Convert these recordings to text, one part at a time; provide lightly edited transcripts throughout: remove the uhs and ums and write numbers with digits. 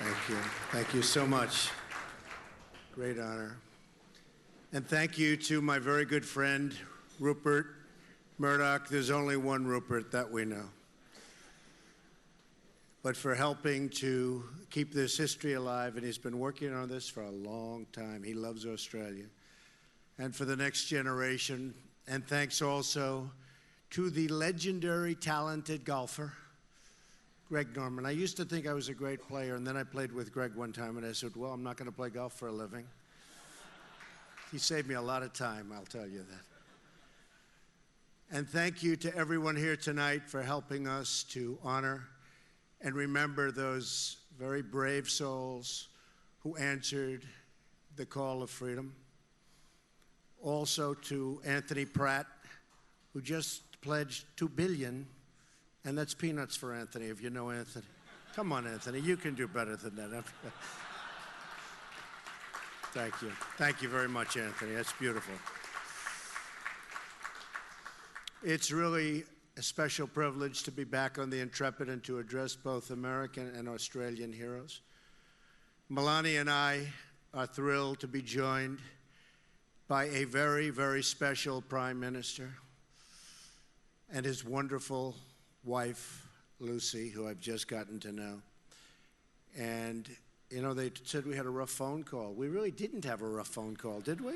Thank you. Thank you so much. Great honor. And thank you to my very good friend, Rupert Murdoch. There's only one Rupert that we know. But for helping to keep this history alive, and he's been working on this for a long time. He loves Australia. And for the next generation. And thanks also to the legendary, talented golfer, Greg Norman. I used to think I was a great player, and then I played with Greg one time, and I said, well, I'm not going to play golf for a living. He saved me a lot of time, I'll tell you that. And thank you to everyone here tonight for helping us to honor and remember those very brave souls who answered the call of freedom. Also to Anthony Pratt, who just pledged $2 billion, and that's peanuts for Anthony, if you know Anthony. Come on, Anthony, you can do better than that. Thank you. Thank you very much, Anthony. That's beautiful. It's really a special privilege to be back on the Intrepid and to address both American and Australian heroes. Melania and I are thrilled to be joined by a very, very special Prime Minister and his wonderful wife, Lucy, who I've just gotten to know. And, you know, they said we had a rough phone call. We really didn't have a rough phone call, did we?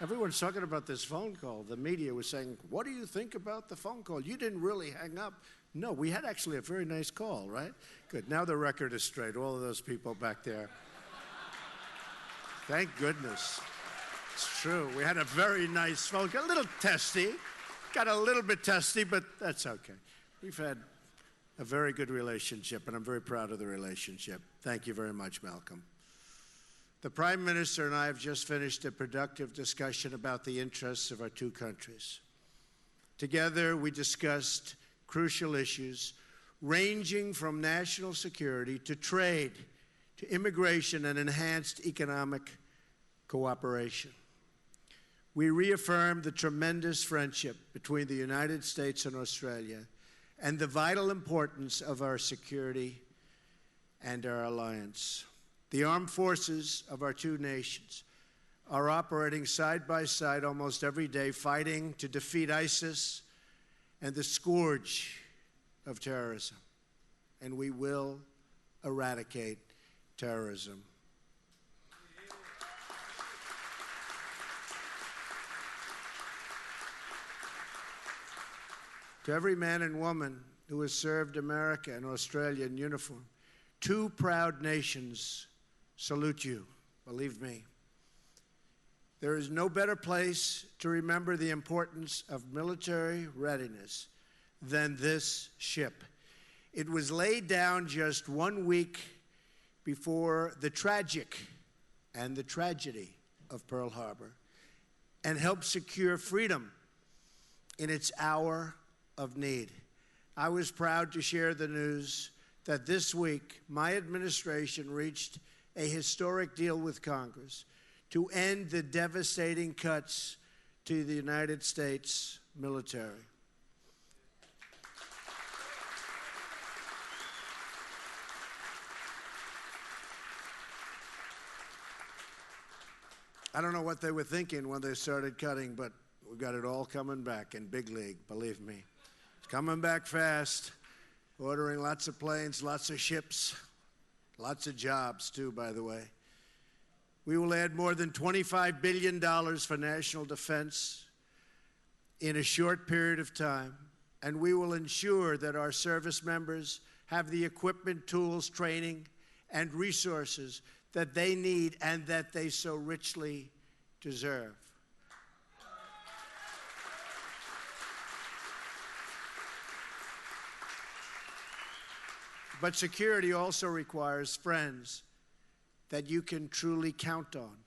Everyone's talking about this phone call. The media was saying, what do you think about the phone call? You didn't really hang up. No, we had actually a very nice call, right? Good. Now the record is straight. All of those people back there. Thank goodness. It's true. We had a very nice phone call. A little testy. Got a little bit testy, but that's okay. We've had a very good relationship, and I'm very proud of the relationship. Thank you very much, Malcolm. The Prime Minister and I have just finished a productive discussion about the interests of our two countries. Together, we discussed crucial issues ranging from national security to trade, to immigration and enhanced economic cooperation. We reaffirmed the tremendous friendship between the United States and Australia and the vital importance of our security and our alliance. The armed forces of our two nations are operating side by side almost every day, fighting to defeat ISIS and the scourge of terrorism. And we will eradicate terrorism. To every man and woman who has served America and Australia in uniform, two proud nations salute you, believe me. There is no better place to remember the importance of military readiness than this ship. It was laid down just 1 week before the tragic and the tragedy of Pearl Harbor and helped secure freedom in its hour of need. I was proud to share the news that this week my administration reached a historic deal with Congress to end the devastating cuts to the United States military. I don't know what they were thinking when they started cutting, but we got it all coming back in big league, believe me. It's coming back fast, ordering lots of planes, lots of ships, lots of jobs too, by the way. We will add more than $25 billion for national defense in a short period of time, and we will ensure that our service members have the equipment, tools, training, and resources that they need and that they so richly deserve. But security also requires friends that you can truly count on.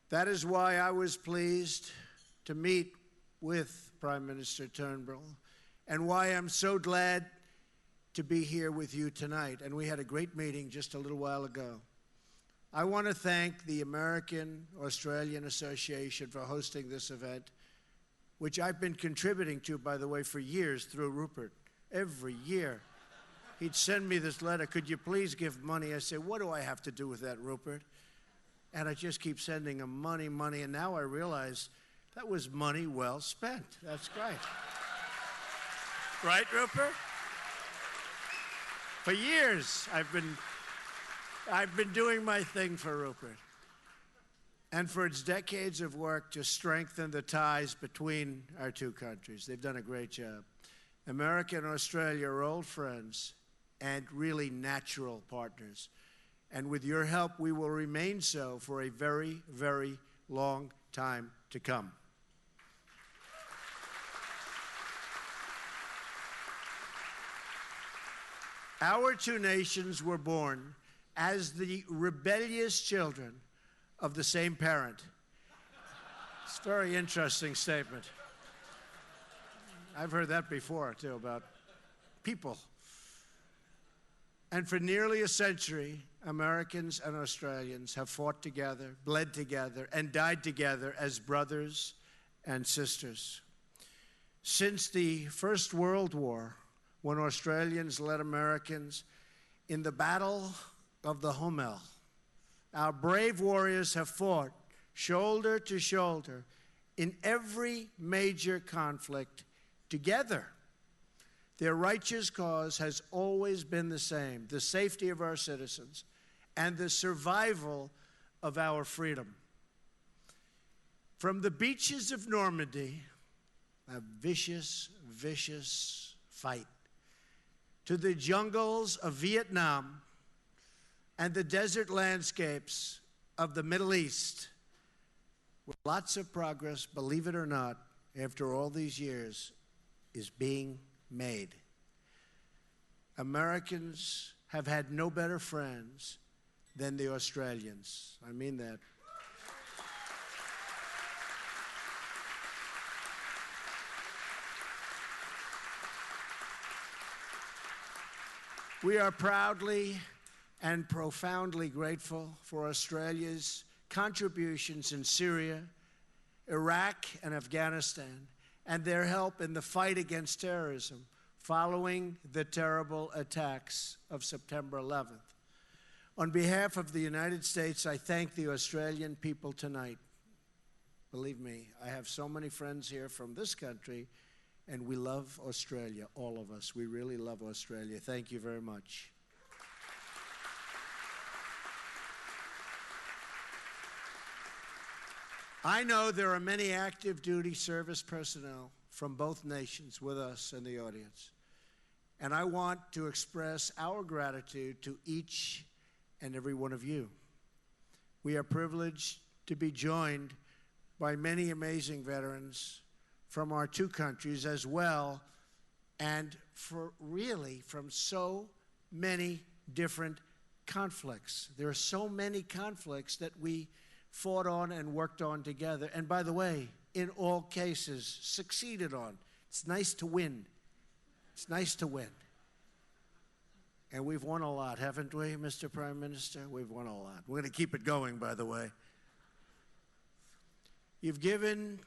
That is why I was pleased to meet with Prime Minister Turnbull and why I'm so glad to be here with you tonight. And we had a great meeting just a little while ago. I want to thank the American-Australian Association for hosting this event, which I've been contributing to, by the way, for years through Rupert, every year. he'd send me this letter, could you please give money? I said, what do I have to do with that, Rupert? And I just keep sending him money, money, and now I realize that was money well spent. That's great. Right, Rupert? For years, I've been doing my thing for Rupert. And for its decades of work to strengthen the ties between our two countries. They've done a great job. America and Australia are old friends and really natural partners. And with your help, we will remain so for a very, very long time to come. Our two nations were born as the rebellious children of the same parent. It's a very interesting statement. I've heard that before, too, about people. And for nearly a century, Americans and Australians have fought together, bled together, and died together as brothers and sisters. Since the First World War, when Australians led Americans in the Battle of the Homel, our brave warriors have fought shoulder to shoulder in every major conflict together. Their righteous cause has always been the same: the safety of our citizens and the survival of our freedom. From the beaches of Normandy, a vicious, vicious fight, to the jungles of Vietnam and the desert landscapes of the Middle East, with lots of progress, believe it or not, after all these years, is being made. Americans have had no better friends than the Australians. I mean that. We are proudly and profoundly grateful for Australia's contributions in Syria, Iraq, and Afghanistan, and their help in the fight against terrorism following the terrible attacks of September 11th. On behalf of the United States, I thank the Australian people tonight. Believe me, I have so many friends here from this country, and we love Australia, all of us. We really love Australia. Thank you very much. I know there are many active duty service personnel from both nations with us in the audience, and I want to express our gratitude to each and every one of you. We are privileged to be joined by many amazing veterans from our two countries as well, and from so many different conflicts. There are so many conflicts that we fought on and worked on together, and by the way, in all cases, succeeded on. It's nice to win. It's nice to win. And we've won a lot, haven't we, Mr. Prime Minister? We've won a lot. We're going to keep it going, by the way. You've given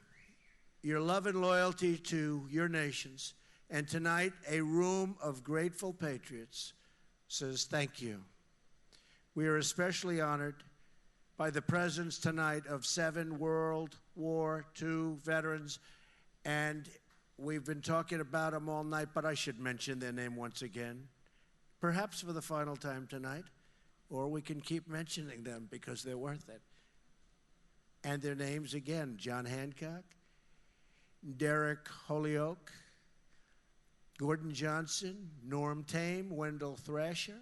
your love and loyalty to your nations, and tonight a room of grateful patriots says thank you. We are especially honored by the presence tonight of 7 World War II veterans, and we've been talking about them all night, but I should mention their name once again, perhaps for the final time tonight, or we can keep mentioning them because they're worth it. And their names again: John Hancock, Derek Holyoke, Gordon Johnson, Norm Tame, Wendell Thrasher,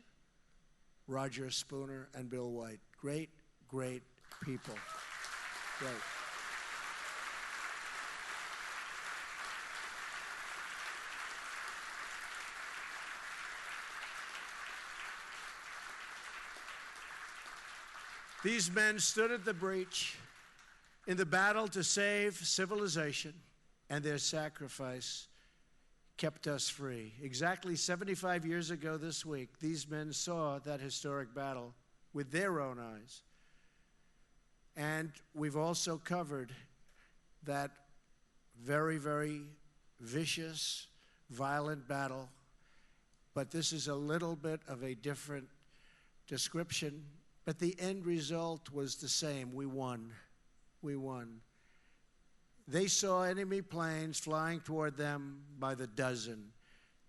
Roger Spooner, and Bill White. Great, great people. Great. These men stood at the breach in the battle to save civilization, and their sacrifice kept us free. Exactly 75 years ago this week, these men saw that historic battle with their own eyes. And we've also covered that very, very vicious, violent battle but this is a little bit of a different description. But the end result was the same. We won. We won. They saw enemy planes flying toward them by the dozen.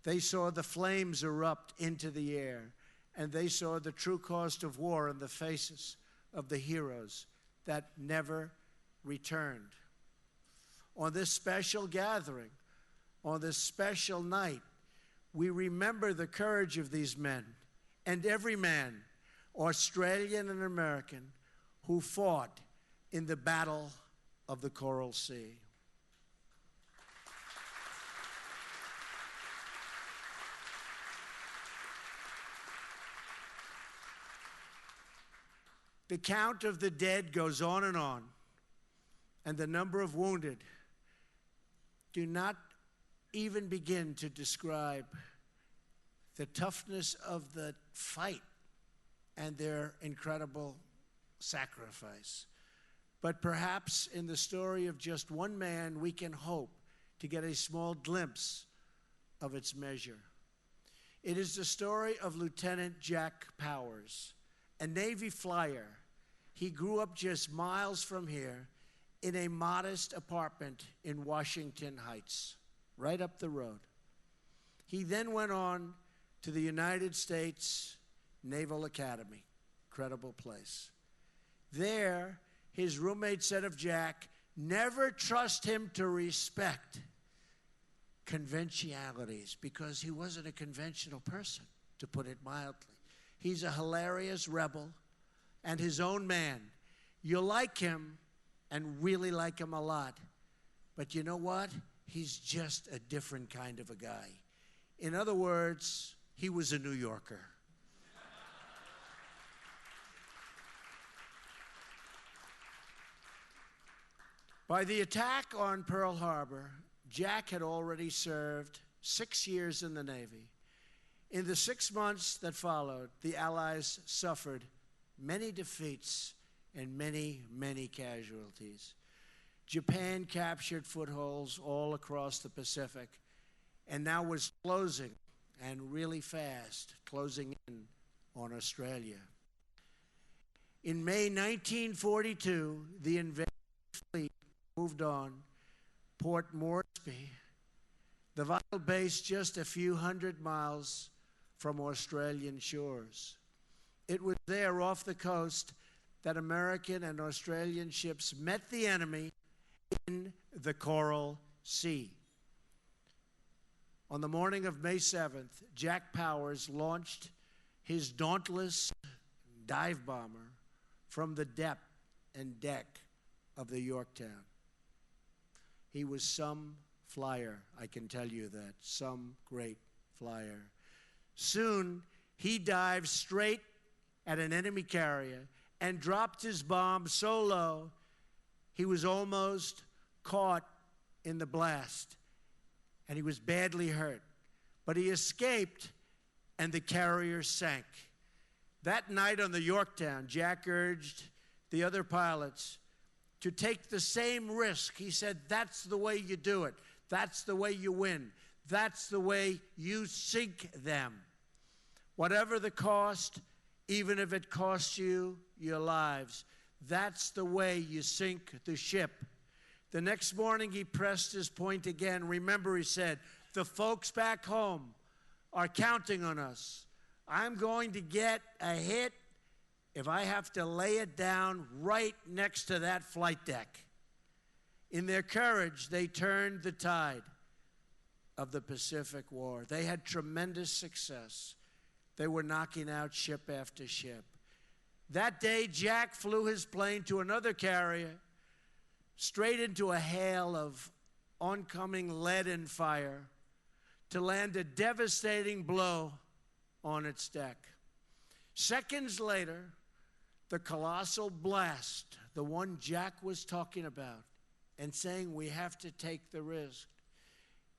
They saw the flames erupt into the air, and they saw the true cost of war in the faces of the heroes that never returned. On this special gathering, on this special night, we remember the courage of these men and every man, Australian and American, who fought in the Battle of the Coral Sea. The count of the dead goes on, and the number of wounded do not even begin to describe the toughness of the fight and their incredible sacrifice. But perhaps in the story of just one man, we can hope to get a small glimpse of its measure. It is the story of Lieutenant Jack Powers, a Navy flyer. He grew up just miles from here in a modest apartment in Washington Heights, right up the road. He then went on to the United States Naval Academy, incredible place. There, his roommate said of Jack, never trust him to respect conventionalities, because he wasn't a conventional person, to put it mildly. He's a hilarious rebel and his own man. You'll like him and really like him a lot. But you know what? He's just a different kind of a guy. In other words, he was a New Yorker. By the attack on Pearl Harbor, Jack had already served 6 years in the Navy. In the 6 months that followed, the Allies suffered many defeats and many, many casualties. Japan captured footholds all across the Pacific and now was closing, and really fast, closing in on Australia. In May 1942, the invading fleet moved on Port Moresby, the vital base just a few hundred miles from Australian shores. It was there off the coast that American and Australian ships met the enemy in the Coral Sea. On the morning of May 7th, Jack Powers launched his dauntless dive bomber from the depth and deck of the Yorktown. He was some flyer, I can tell you that, some great flyer. Soon, he dived straight at an enemy carrier and dropped his bomb so low, he was almost caught in the blast, and he was badly hurt. But he escaped, and the carrier sank. That night on the Yorktown, Jack urged the other pilots to take the same risk. He said, that's the way you do it. That's the way you win. That's the way you sink them. Whatever the cost, even if it costs you your lives, that's the way you sink the ship. The next morning, he pressed his point again. Remember, he said, the folks back home are counting on us. I'm going to get a hit if I have to lay it down right next to that flight deck. In their courage, they turned the tide of the Pacific War. They had tremendous success. They were knocking out ship after ship. That day, Jack flew his plane to another carrier, straight into a hail of oncoming lead and fire, to land a devastating blow on its deck. Seconds later, the colossal blast, the one Jack was talking about and saying we have to take the risk,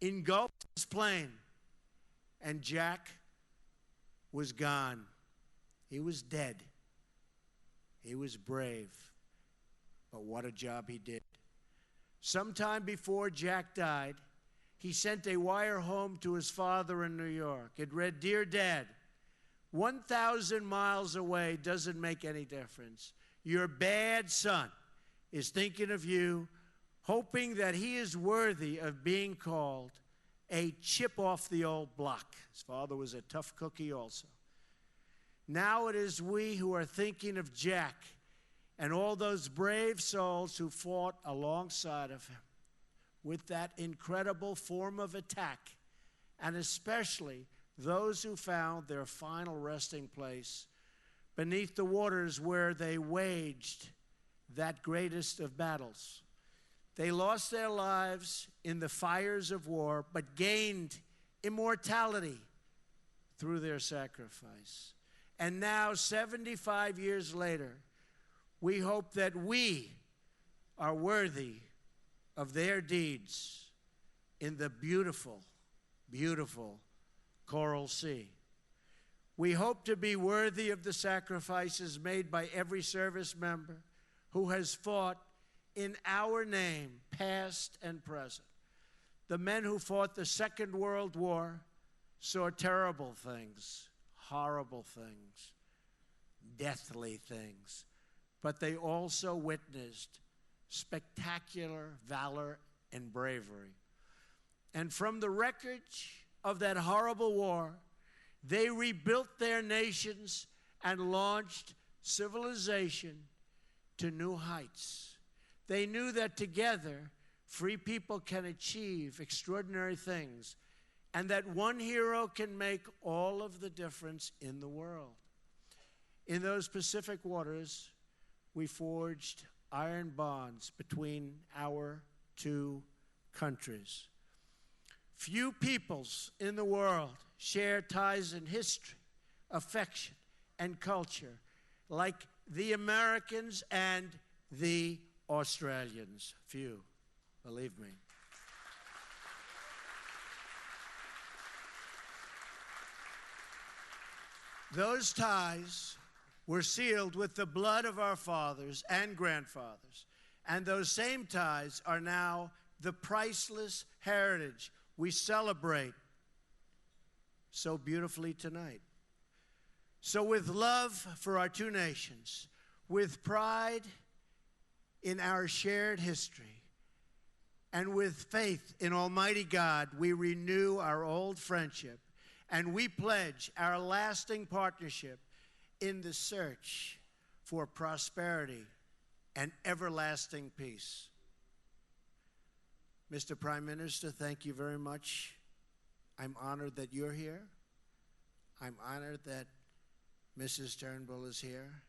engulfed his plane, and Jack was gone. He was dead. He was brave, but what a job he did. Sometime before Jack died, he sent a wire home to his father in New York. It read, "Dear Dad, 1,000 miles away doesn't make any difference. Your bad son is thinking of you, hoping that he is worthy of being called a chip off the old block." His father was a tough cookie also. "Now it is we who are thinking of Jack and all those brave souls who fought alongside of him with that incredible form of attack, and especially those who found their final resting place beneath the waters where they waged that greatest of battles. They lost their lives in the fires of war, but gained immortality through their sacrifice. And now, 75 years later, we hope that we are worthy of their deeds in the beautiful, beautiful Coral Sea. We hope to be worthy of the sacrifices made by every service member who has fought in our name, past and present. The men who fought the Second World War saw terrible things, horrible things, deathly things, but they also witnessed spectacular valor and bravery. And from the wreckage of that horrible war, they rebuilt their nations and launched civilization to new heights. They knew that together, free people can achieve extraordinary things, and that one hero can make all of the difference in the world. In those Pacific waters, we forged iron bonds between our two countries. Few peoples in the world share ties in history, affection, and culture like the Americans and the Australians. Few, believe me. Those ties were sealed with the blood of our fathers and grandfathers, and those same ties are now the priceless heritage we celebrate so beautifully tonight. So with love for our two nations, with pride in our shared history, and with faith in Almighty God, we renew our old friendship, and we pledge our lasting partnership in the search for prosperity and everlasting peace. Mr. Prime Minister, thank you very much. I'm honored that you're here. I'm honored that Mrs. Turnbull is here.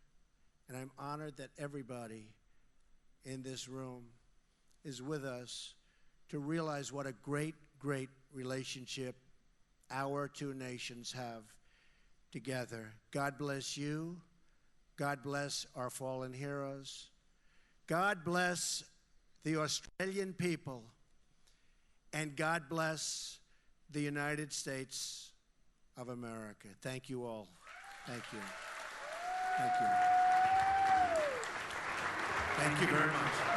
And I'm honored that everybody in this room is with us to realize what a great, great relationship our two nations have together. God bless you. God bless our fallen heroes. God bless the Australian people. And God bless the United States of America. Thank you all. Thank you. Thank you. Thank you very much.